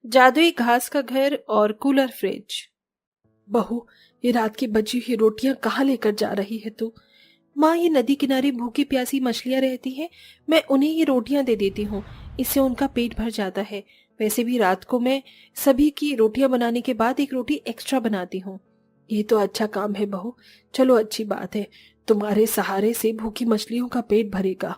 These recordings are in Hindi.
जादुई घास का घर और कूलर फ्रिज। बहू, ये रात की बची हुई रोटियां कहाँ लेकर जा रही है तू? माँ, ये नदी किनारे भूखी प्यासी मछलियां रहती हैं, मैं उन्हें ये रोटियां दे देती हूँ, इससे उनका पेट भर जाता है। वैसे भी रात को मैं सभी की रोटियां बनाने के बाद एक रोटी एक्स्ट्रा बनाती हूँ। ये तो अच्छा काम है बहू। चलो, अच्छी बात है, तुम्हारे सहारे से भूखी मछलियों का पेट भरेगा।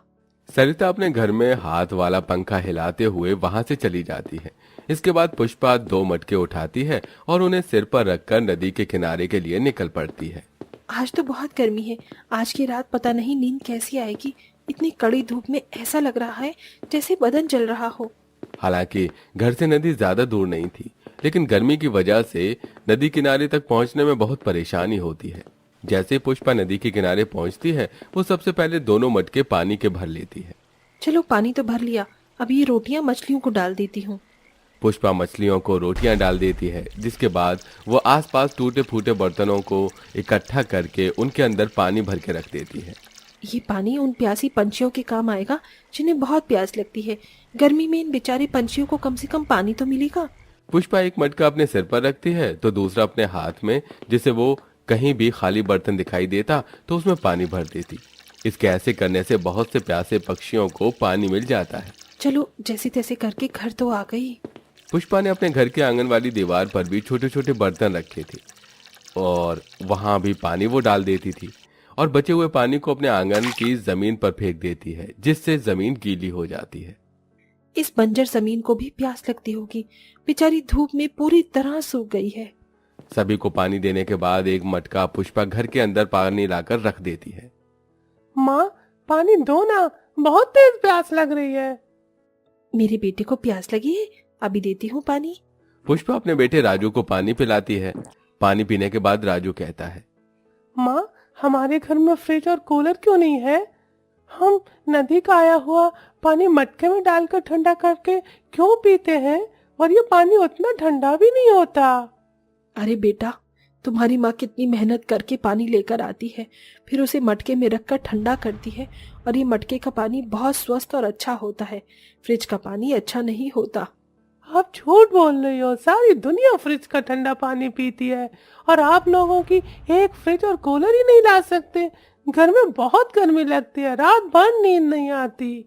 सरिता अपने घर में हाथ वाला पंखा हिलाते हुए वहां से चली जाती है। इसके बाद पुष्पा 2 मटके उठाती है और उन्हें सिर पर रखकर नदी के किनारे के लिए निकल पड़ती है। आज तो बहुत गर्मी है। आज की रात पता नहीं नींद कैसी आएगी। इतनी कड़ी धूप में ऐसा लग रहा है जैसे बदन जल रहा हो। हालांकि घर से नदी ज्यादा दूर नहीं थी, लेकिन गर्मी की वजह से नदी किनारे तक पहुंचने में बहुत परेशानी होती है। जैसे पुष्पा नदी के किनारे पहुंचती है, वो सबसे पहले दोनों मटके पानी के भर लेती है। चलो, पानी तो भर लिया, अब ये रोटियां मछलियों को डाल देती हूँ। पुष्पा मछलियों को रोटियां डाल देती है, जिसके बाद वो आसपास टूटे फूटे बर्तनों को इकट्ठा करके उनके अंदर पानी भर के रख देती है। ये पानी उन प्यासी पंछियों के काम आएगा जिन्हें बहुत प्यास लगती है। गर्मी में इन बेचारे पंछियों को कम से कम पानी तो मिलेगा। पुष्पा एक मटका अपने सिर पर रखती है तो दूसरा अपने हाथ में, जिसे वो कहीं भी खाली बर्तन दिखाई देता तो उसमें पानी भर देती। इसके ऐसे करने से बहुत से प्यासे पक्षियों को पानी मिल जाता है। चलो, जैसे तैसे करके घर तो आ गई। पुष्पा ने अपने घर के आंगन वाली दीवार पर भी छोटे छोटे बर्तन रखे थे और वहां भी पानी वो डाल देती थी और बचे हुए पानी को अपने आंगन की जमीन पर फेंक देती है, जिससे जमीन गीली हो जाती है। इस बंजर जमीन को भी प्यास लगती होगी, बेचारी धूप में पूरी तरह सूख गई है। सभी को पानी देने के बाद एक मटका पुष्पा घर के अंदर पानी लाकर रख देती है। माँ, पानी दो ना, बहुत तेज प्यास लग रही है। मेरे बेटे को प्यास लगी है, अभी देती हूँ पानी। पुष्पा अपने बेटे राजू को पानी पिलाती है। पानी पीने के बाद राजू कहता है, माँ, हमारे घर में फ्रिज और कूलर क्यों नहीं है? हम नदी का आया हुआ पानी मटके में डालकर ठंडा करके क्यों पीते हैं, और ये पानी उतना ठंडा भी नहीं होता। अरे बेटा, तुम्हारी माँ कितनी मेहनत करके पानी लेकर आती है, फिर उसे मटके में रखकर ठंडा करती है, और ये मटके का पानी बहुत स्वस्थ और अच्छा होता है। फ्रिज का पानी अच्छा नहीं होता। आप झूठ बोल रही हो, सारी दुनिया फ्रिज का ठंडा पानी पीती है और आप लोगों की एक फ्रिज और कूलर ही नहीं ला सकते। घर में बहुत गर्मी लगती है, रात भर नींद नहीं आती।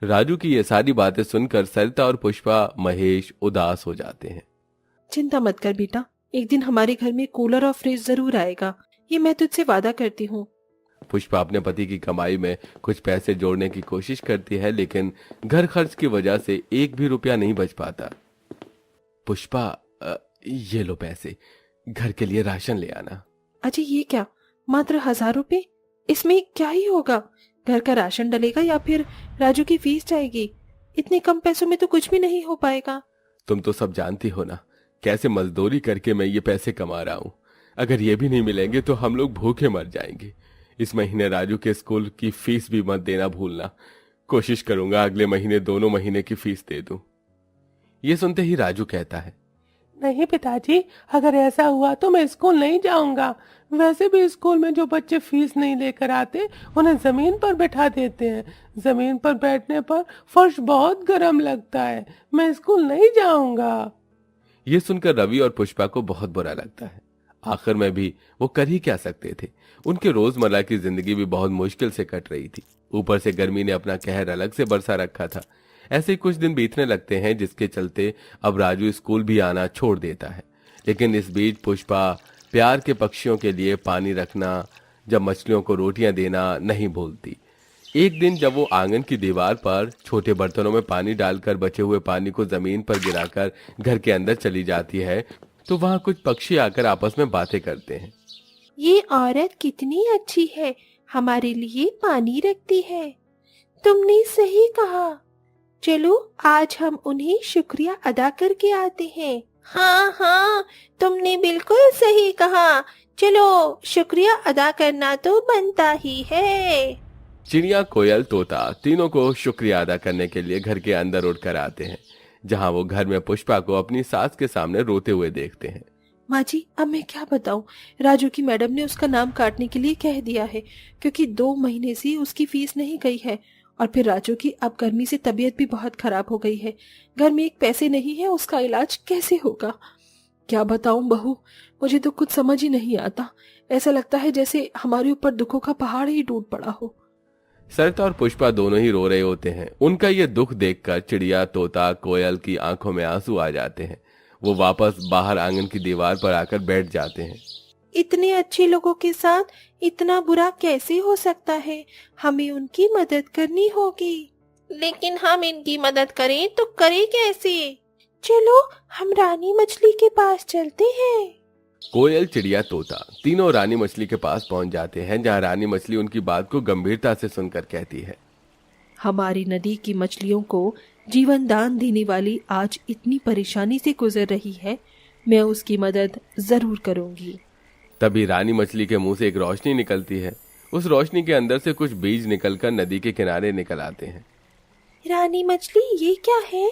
राजू की ये सारी बातें सुनकर सरिता और पुष्पा महेश उदास हो जाते हैं। चिंता मत कर बेटा, एक दिन हमारे घर में कूलर और फ्रिज जरूर आएगा, ये मैं तुझसे वादा करती हूँ। पुष्पा अपने पति की कमाई में कुछ पैसे जोड़ने की कोशिश करती है, लेकिन घर खर्च की वजह से एक भी रुपया नहीं बच पाता। पुष्पा, ये लो पैसे, घर के लिए राशन ले आना। अजय, ये क्या, मात्र 1000 रुपए? इसमें क्या ही होगा? घर का राशन डलेगा या फिर राजू की फीस जाएगी? इतने कम पैसों में तो कुछ भी नहीं हो पाएगा। तुम तो सब जानती हो ना, कैसे मजदूरी करके मैं ये पैसे कमा रहा हूँ। अगर ये भी नहीं मिलेंगे तो हम लोग भूखे मर जाएंगे। इस महीने राजू के स्कूल की फीस भी मत देना भूलना। कोशिश करूंगा अगले महीने दोनों महीने की फीस दे दूं। ये सुनते ही राजू कहता है, नहीं पिताजी, अगर ऐसा हुआ तो मैं स्कूल नहीं जाऊंगा। वैसे भी स्कूल में जो बच्चे फीस नहीं लेकर आते उन्हें जमीन पर बैठा देते हैं। जमीन पर बैठने पर फर्श बहुत गर्म लगता है। मैं स्कूल नहीं जाऊंगा। ये सुनकर रवि और पुष्पा को बहुत बुरा लगता है। आखिर में भी वो कर ही क्या सकते थे। उनके रोजमर्रा की जिंदगी भी बहुत मुश्किल से कट रही थी। ऊपर से गर्मी ने अपना कहर अलग से बरसा रखा था। ऐसे ही कुछ दिन बीतने लगते हैं, जिसके चलते अब राजू स्कूल भी आना छोड़ देता है। लेकिन इस बीच पुष्पा प्यार के पक्षियों के लिए पानी रखना, जब मछलियों को रोटियां देना नहीं भूलती। एक दिन जब वो आंगन की दीवार पर छोटे बर्तनों में पानी डालकर बचे हुए पानी को जमीन पर गिराकर घर के अंदर चली जाती है, तो वहां कुछ पक्षी आकर आपस में बातें करते हैं। ये औरत कितनी अच्छी है, हमारे लिए पानी रखती है। तुमने सही कहा, चलो आज हम उन्हें शुक्रिया अदा करके आते हैं। हाँ हाँ, तुमने बिल्कुल सही कहा, चलो शुक्रिया अदा करना तो बनता ही है। चिड़िया, कोयल, तोता तीनों को शुक्रिया अदा करने के लिए घर के अंदर उड़कर आते हैं, जहां वो घर में पुष्पा को अपनी सास के सामने रोते हुए देखते हैं। माँ जी, अब मैं क्या बताऊं, राजू की मैडम ने उसका नाम काटने के लिए कह दिया है, क्योंकि 2 महीने से उसकी फीस नहीं गई है और फिर राजू की अब गर्मी से तबीयत भी बहुत खराब हो गई है। घर में एक पैसे नहीं है, उसका इलाज कैसे होगा? क्या बताऊं बहू, मुझे तो कुछ समझ ही नहीं आता। ऐसा लगता है जैसे हमारे ऊपर दुखों का पहाड़ ही टूट पड़ा हो। सरिता और पुष्पा दोनों ही रो रहे होते हैं। उनका ये दुख देखकर चिड़िया, तोता, कोयल की आंखों में आंसू आ जाते हैं। वो वापस बाहर आंगन की दीवार पर आकर बैठ जाते हैं। इतने अच्छे लोगों के साथ इतना बुरा कैसे हो सकता है? हमें उनकी मदद करनी होगी। लेकिन हम इनकी मदद करें तो करें कैसे? चलो हम रानी मछली के पास चलते हैं। कोयल, चिड़िया, तोता तीनों रानी मछली के पास पहुंच जाते हैं, जहां रानी मछली उनकी बात को गंभीरता से सुनकर कहती है, हमारी नदी की मछलियों को जीवन दान देने वाली आज इतनी परेशानी से गुजर रही है, मैं उसकी मदद जरूर करूंगी। तभी रानी मछली के मुंह से एक रोशनी निकलती है। उस रोशनी के अंदर से कुछ बीज निकलकर नदी के किनारे निकल आते हैं। रानी मछली, ये क्या है?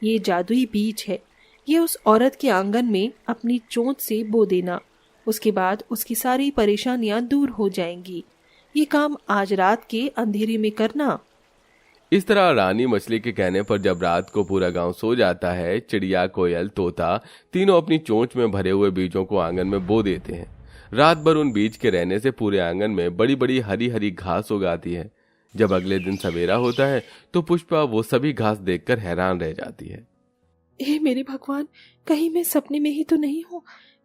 ये जादुई बीज है। ये उस औरत के आंगन में अपनी चोंच से बो देना, उसके बाद उसकी सारी परेशानियां दूर हो जाएंगी। ये काम आज रात के अंधेरे में करना। इस तरह रानी मछली के कहने पर जब रात को पूरा गांव सो जाता है, चिड़िया, कोयल, तोता तीनों अपनी चोंच में भरे हुए बीजों को आंगन में बो देते हैं। रात भर उन बीज के रहने से पूरे आंगन में बड़ी बड़ी हरी हरी घास उगाती है। जब अगले दिन सवेरा होता है तो पुष्पा वो सभी घास देखकर हैरान रह जाती है। हे मेरे भगवान, कहीं मैं सपने में ही तो नहीं हूँ?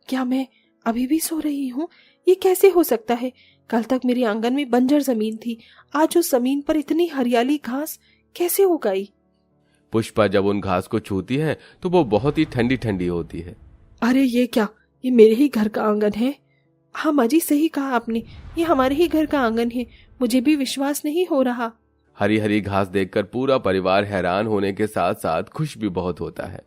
क्या मैं अभी भी सो रही हूँ? ये कैसे हो सकता है? कल तक मेरे आंगन में बंजर जमीन थी, आज उस जमीन पर इतनी हरियाली घास कैसे उगाई? पुष्पा जब उन घास को छूती है तो वो बहुत ही ठंडी ठंडी होती है। अरे ये क्या, ये मेरे ही घर का आंगन है। हाँ माँ जी, सही कहा आपने, ये हमारे ही घर का आंगन है। मुझे भी विश्वास नहीं हो रहा। हरी हरी घास देखकर पूरा परिवार हैरान होने के साथ साथ खुश भी बहुत होता है।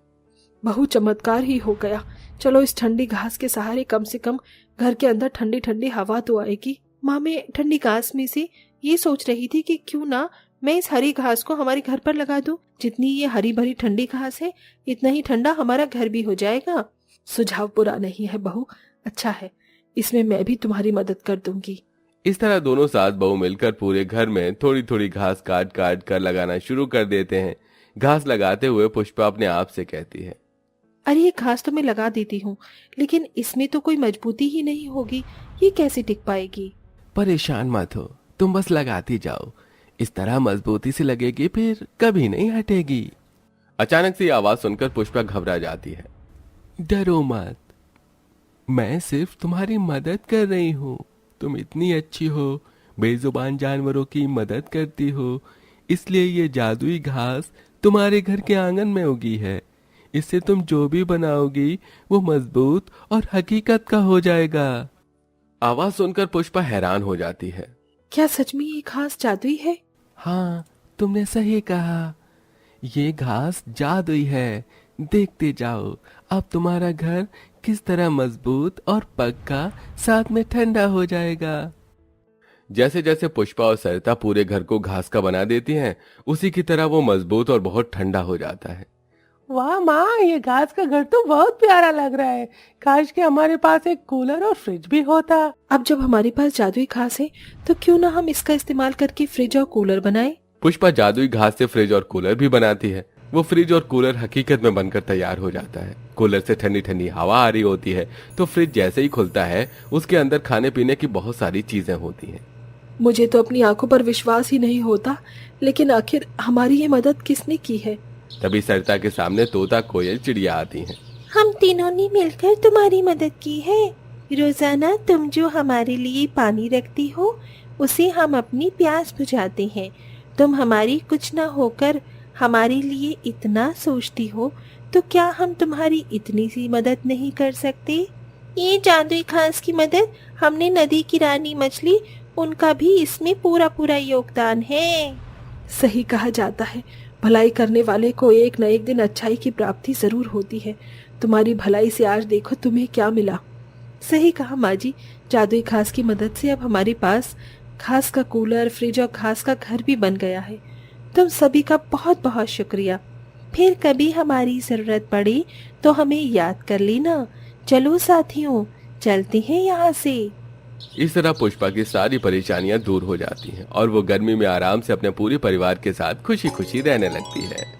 बहुत चमत्कार ही हो गया। चलो इस ठंडी घास के सहारे कम से कम घर के अंदर ठंडी ठंडी हवा तो आएगी। माँ, मैं ठंडी घास में से ये सोच रही थी कि क्यों ना मैं इस हरी घास को हमारे घर पर लगा दूं। जितनी ये हरी भरी ठंडी घास है, इतना ही ठंडा हमारा घर भी हो जाएगा। सुझाव बुरा नहीं है बहू, अच्छा है, इसमें मैं भी तुम्हारी मदद कर दूंगी। इस तरह दोनों सास बहू मिलकर पूरे घर में थोड़ी थोड़ी घास काट काट कर लगाना शुरू कर देते हैं। घास लगाते हुए पुष्पा अपने आप से कहती है, अरे ये घास तो मैं लगा देती हूँ, लेकिन इसमें तो कोई मजबूती ही नहीं होगी, ये कैसे टिक पाएगी? परेशान मत हो, तुम बस लगाती जाओ, इस तरह मजबूती से लगेगी, फिर कभी नहीं हटेगी। अचानक से आवाज सुनकर पुष्पा घबरा जाती है। डरो मत, मैं सिर्फ तुम्हारी मदद कर रही हूँ। तुम इतनी अच्छी हो, बेजुबान जानवरों की मदद करती हो, इसलिए ये जादुई घास तुम्हारे घर के आंगन में उगी है। इससे तुम जो भी बनाओगी वो मजबूत और हकीकत का हो जाएगा। आवाज सुनकर पुष्पा हैरान हो जाती है। क्या सच में ये घास जादुई है? हाँ, तुमने सही कहा, ये घास जादुई है। देखते जाओ अब तुम्हारा घर किस तरह मजबूत और पक्का, साथ में ठंडा हो जाएगा। जैसे जैसे पुष्पा और सरिता पूरे घर को घास का बना देती हैं, उसी की तरह वो मजबूत और बहुत ठंडा हो जाता है। वाह माँ, ये घास का घर तो बहुत प्यारा लग रहा है। काश कि हमारे पास एक कूलर और फ्रिज भी होता। अब जब हमारे पास जादुई घास है तो क्यों ना हम इसका इस्तेमाल करके फ्रिज और कूलर बनाएं? पुष्पा जादुई घास से फ्रिज और कूलर भी बनाती है। वो फ्रिज और कूलर हकीकत में बनकर तैयार हो जाता है। कूलर से ठंडी ठंडी हवा आ रही होती है, तो फ्रिज जैसे ही खुलता है उसके अंदर खाने पीने की बहुत सारी चीजें होती हैं। मुझे तो अपनी आंखों पर विश्वास ही नहीं होता, लेकिन आखिर हमारी ये मदद किसने की है? तभी सरिता के सामने तोता, कोयल, चिड़िया आती हैं। हम तीनों ने मिलकर तुम्हारी मदद की है। रोजाना तुम जो हमारे लिए पानी रखती हो, उसे हम अपनी प्यास बुझाते हैं। तुम हमारी कुछ ना होकर हमारे लिए इतना सोचती हो, तो क्या हम तुम्हारी इतनी सी मदद नहीं कर सकते? ये जादुई घास की मदद हमने नदी की रानी मछली, उनका भी इसमें पूरा पूरा योगदान है। सही कहा जाता है, भलाई करने वाले को एक न एक दिन अच्छाई की प्राप्ति जरूर होती है। तुम्हारी भलाई से आज देखो तुम्हें क्या मिला। सही कहा माँ जी, जादुई घास की मदद से अब हमारे पास घास का कूलर, फ्रिज और घास का घर भी बन गया है। तुम सभी का बहुत बहुत शुक्रिया। फिर कभी हमारी जरूरत पड़े तो हमें याद कर लेना। चलो साथियों, चलते हैं यहाँ से। इस तरह पुष्पा की सारी परेशानियां दूर हो जाती हैं और वो गर्मी में आराम से अपने पूरे परिवार के साथ खुशी खुशी रहने लगती है।